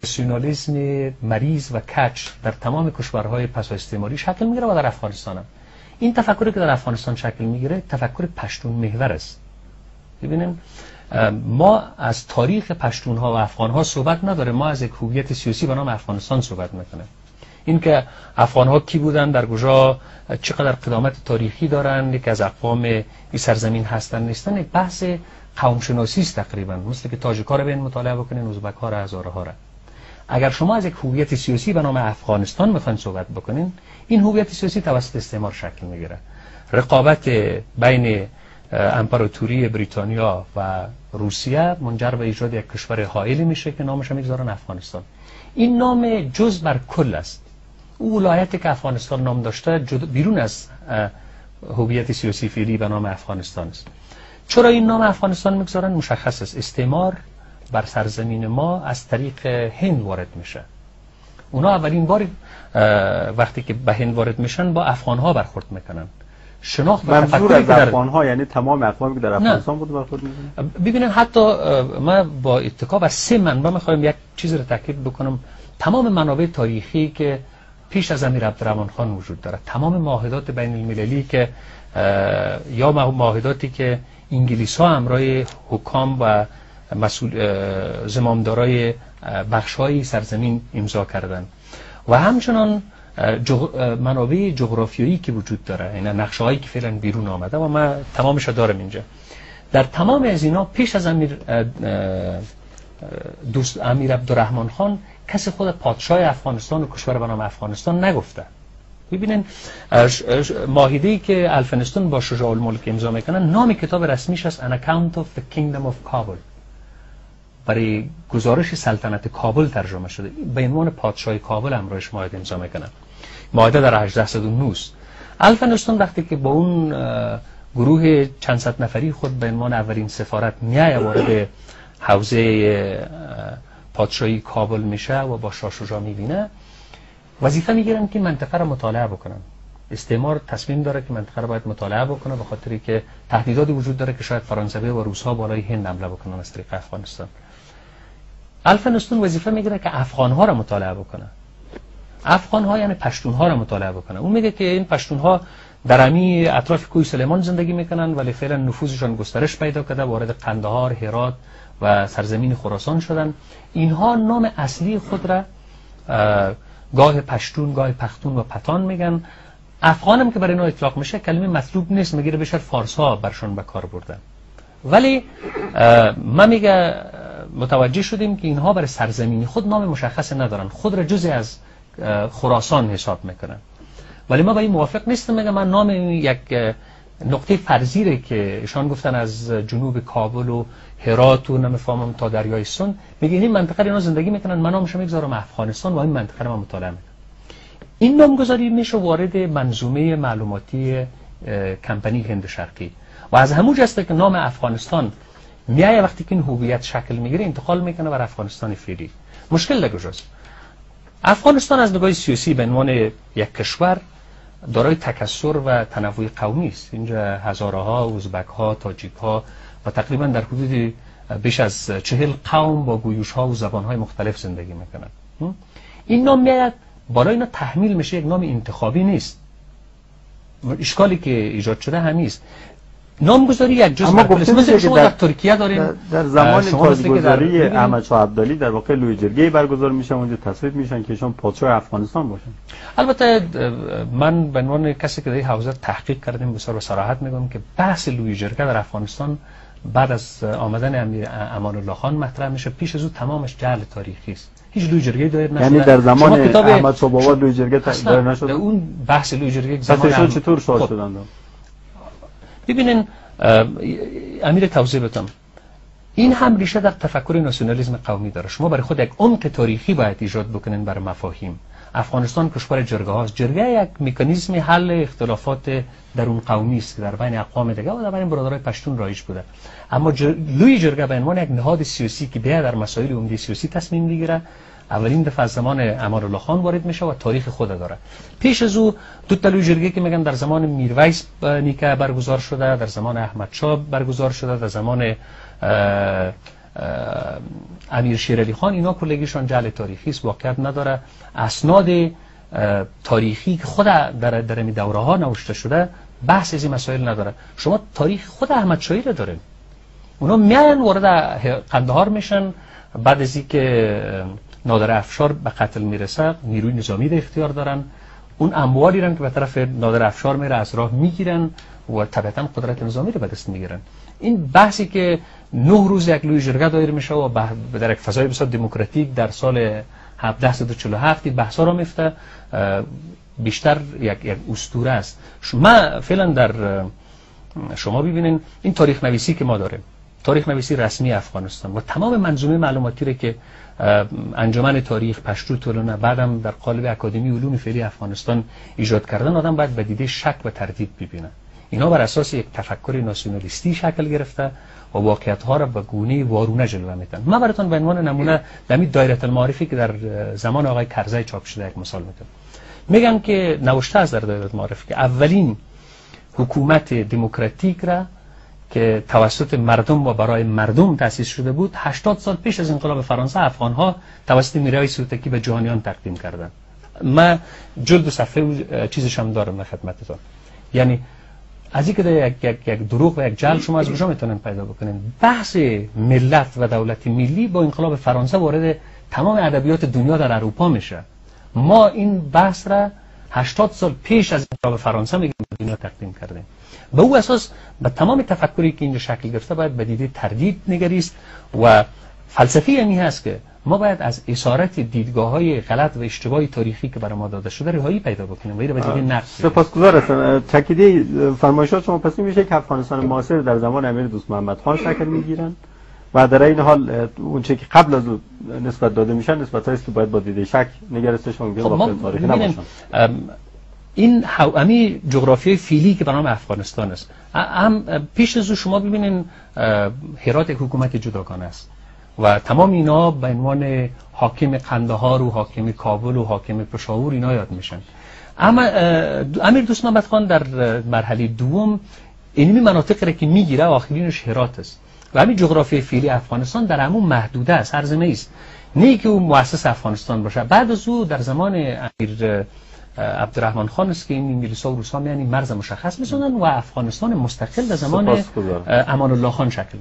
ناسیونالیسم مریض و کچ در تمام کشورهای پس استعماری شکل میگیره و در افغانستان هم. این تفکری که در افغانستان شکل میگیره تفکر پشتون محور است. ببینیم ما از تاریخ پشتونها و افغانها صحبت نداره، ما از یک هویت سیاسی به نام افغانستان صحبت میکنیم. این که افغانها کی بودن، در کجا، چقدر قدامت تاریخی دارن، یک از اقوام این سرزمین هستن نیستن، یک بحث قوم شناسی است تقریبا. مثل که تاجیک‌ها رو ببین مطالعه بکنین، ازبک‌ها رو، هزاره‌ها رو. اگر شما از یک هویت سیاسی به نام افغانستان میخواین صحبت بکنین، این هویت سیاسی توسط استعمار شکل میگیره. رقابت بین امپراتوری بریتانیا و روسیه منجر به ایجاد یک کشور حائلی میشه که نامش هم میگذارن افغانستان. این نام جز بر کل است. او ولایتی که افغانستان نام داشته بیرون از هویت سیاسی فعلی به نام افغانستان است. چرا این نام افغانستان میگذارن؟ مشخص است. استعمار بر سرزمین ما از طریق هند وارد میشه. اونا اولین بار وقتی که به هند وارد میشن با افغانها برخورد میکنن. شناخت و منظور از افغانها یعنی تمام اقوامی که در افغانستان بود برخورد میکنن. ببینن حتی ما با اتکا بر 3 منبع میخوایم یک چیز رو تاکید بکنم. تمام منابع تاریخی که پیش از امیر عبدالرحمن خان وجود داره، تمام معاهدات بین المللی که یا معاهداتی که انگلیس ها همراه حکام و مسئول زمامدارای بخش‌های سرزمین امضا کردن و همچنان منابع جغرافیایی که وجود داره، این نقشه‌هایی که فعلا بیرون آمده و ما تمامش دارم اینجا. در تمام از اینا پیش از امیر عبدالرحمن خان کسی خود پادشاه افغانستان و کشور به نام افغانستان نگفته. ببینین معاهده‌ای که الفنستون با شجاع الملک امضا میکنن، نام کتاب رسمیش است An Account of the Kingdom of Kabul، برای گزارش سلطنت کابل ترجمه شده. به عنوان پادشاه کابل همراهش معاهده امضا میکنن. معاهده در 1809 است. الفنستون وقتی که با اون گروه چند صد نفری خود به عنوان اولین سفارت میای وارد حوزه پادشاهی کابل میشه و با شاه شجاع میبینه، وظیفه میگیرن که منطقه رو مطالعه بکنن. استعمار تصمیم داره که منطقه رو باید مطالعه بکنه، به خاطری که تهدیداتی وجود داره که شاید فرانسوی و روس‌ها بالای هند حمله بکنن از طریق افغانستان. الفنستون وظیفه میگیره که افغان‌ها رو مطالعه بکنه. افغان‌ها یعنی پشتون‌ها رو مطالعه بکنه. اون میگه که این پشتون‌ها در امی اطراف کوه سلیمان زندگی میکنن ولی فعلا نفوذشون گسترش پیدا کرده، وارد قندهار، هرات و سرزمین خراسان شدن. اینها نام اصلی خود را گاه پشتون، گاه پختون و پتان میگن. افغان هم که برای اینا اطلاق میشه کلمه مطلوب نیست، میگیره بشر فارس ها برشون به کار بردن. ولی ما میگه متوجه شدیم که اینها برای سرزمینی خود نام مشخص ندارن، خود را جزء از خراسان حساب میکنن. ولی ما با این موافق نیستم. میگه من نام یک نقطه فرضی که ایشان گفتن از جنوب کابل و هرات و نمیفهمم تا دریای سون، میگه این منطقه اینا زندگی میکنن، من نامش میگذارم افغانستان و این منطقه رو مطالعه میکنم. این نامگذاری میشه وارد منظومه معلوماتی کمپانی هند شرقی و از همون جسته که نام افغانستان میایه وقتی که این هویت شکل میگیره انتقال میکنه بر افغانستان فعلی. مشکل لگوجاست. افغانستان از نگاه سیاسی به عنوان یک کشور دارای تکثر و تنوع قومی است. اینجا هزارها، ازبک‌ها، تاجیک‌ها و تقریبا در حدود بیش از 40 قوم با گویش‌ها و زبان‌های مختلف زندگی میکنن. این نام میاد بالا اینا تحمیل میشه، یک نام انتخابی نیست. اشکالی که ایجاد شده همین است. نامگذاری یک جزء مثل شما در ترکیه داریم. در زمان تاجگذاری احمد شاه عبدالی در واقع لوی جرگه برگزار میشه، اونجا تصویب میشن که ایشون پادشاه افغانستان باشن. البته من به عنوان کسی که در این حوزه تحقیق کردم بسیار با صراحت میگم که بحث لوی جرگه در افغانستان بعد از آمدن امیر امان الله خان مطرح میشه. پیش از او تمامش جعل تاریخی است. هیچ لوی جرگه دایر نشده. یعنی در زمان احمد شاه بابا لوی جرگه دایر نشده. اون بحث لوی جرگه زمان چطور شاه شدن؟ ببینین امیر توضیح بدم. این هم ریشه در تفکر ناسیونالیسم قومی داره. شما برای خود یک عمق تاریخی باید ایجاد بکنین برای مفاهیم. افغانستان کشور جرگه هاست. جرگه یک مکانیزم حل اختلافات درون قومی است که در بین اقوام دیگه و در بین برادرای پشتون رایج بوده. اما لوی جرگه به عنوان یک نهاد سیاسی که بیا در مسائل عمده سیاسی تصمیم میگیره، اولین دفعه از زمان امان الله خان وارد میشه و تاریخ خود داره. پیش از او دو تا لوی جرگه که میگن در زمان میرویس نیکه برگزار شده، در زمان احمد شاه برگزار شده، در زمان امیر شیرعلی خان، اینا کلگیشان جعل تاریخی است، واقعیت نداره. اسناد تاریخی که خود در این دوره ها نوشته شده بحث از این مسائل نداره. شما تاریخ خود احمد شاهی رو دارین، اونا میان وارد قندهار میشن، بعد از اینکه نادر افشار به قتل میرسه نیروی نظامی در اختیار دارن، اون اموالی رو که به طرف نادر افشار میره از راه میگیرن و طبعا قدرت نظامی رو به دست میگیرن. این بحثی که 9 روز یک لوی جرگه دایر میشه و در یک فضای بسیار دموکراتیک در سال 1747 بحثا را میفته، بیشتر یک اسطوره است. ما فعلا در شما ببینین این تاریخ نویسی که ما داریم، تاریخ نویسی رسمی افغانستان و تمام منظومه معلوماتی رو که انجمن تاریخ پشتو تولونه بعدم در قالب اکادمی علوم فعلی افغانستان ایجاد کردن، آدم باید به دیده شک و تردید ببینه. اینا بر اساس یک تفکر ناسیونالیستی شکل گرفته و واقعیت ها را به گونه وارونه جلوه میدن. من براتون به عنوان نمونه در دایره المعارفی که در زمان آقای کرزی چاپ شده یک مثال میتونم میگم که نوشته از در دایره المعارف که اولین حکومت دموکراتیک را که توسط مردم و برای مردم تأسیس شده بود 80 سال پیش از انقلاب فرانسه افغان‌ها توسط میرزای سوتکی به جهانیان تقدیم کردن. من جلد و صفحه چیزش هم دارم در خدمتتون. یعنی از اینکه یک دروغ و یک جعل شما از کجا میتونن پیدا بکنین؟ بحث ملت و دولت ملی با انقلاب فرانسه وارد تمام ادبیات دنیا در اروپا میشه. ما این بحث را 80 سال پیش از انقلاب فرانسه میگیم به دنیا تقدیم کردیم. به او اساس به تمام تفکری که اینجا شکل گرفته باید به دیده تردید نگریست و فلسفه یعنی هست که ما باید از اسارت دیدگاه‌های غلط و اشتباهی تاریخی که برای ما داده شده رهایی پیدا بکنیم و اینو به دیده نقد. سپاسگزار هستم. چکیده فرمایشات شما پس میشه که افغانستان معاصر در زمان امیر دوست محمد خان شکل میگیرن و در این حال اون چه که قبل از نسبت داده میشن نسبتایی است که باید با دیده شک نگرسته شون خب واقع تاریخی نباشن. این حوامی جغرافیای فعلی که به نام افغانستان است، هم پیش از شما ببینین هرات یک حکومت جداگانه است و تمام اینا به عنوان حاکم قندهار و حاکم کابل و حاکم پشاور اینا یاد میشن. اما امیر دوست محمد خان در مرحله دوم اینمی مناطق را که میگیره آخرینش هرات است و همین جغرافیای فعلی افغانستان در عموم محدوده است، هرزمه است، نه که او مؤسس افغانستان باشه. بعد از او در زمان امیر عبدالرحمن خان است که این انگلیس‌ها و روس‌ها یعنی مرز مشخص می‌سازن و افغانستان مستقل در زمان امان الله خان شکل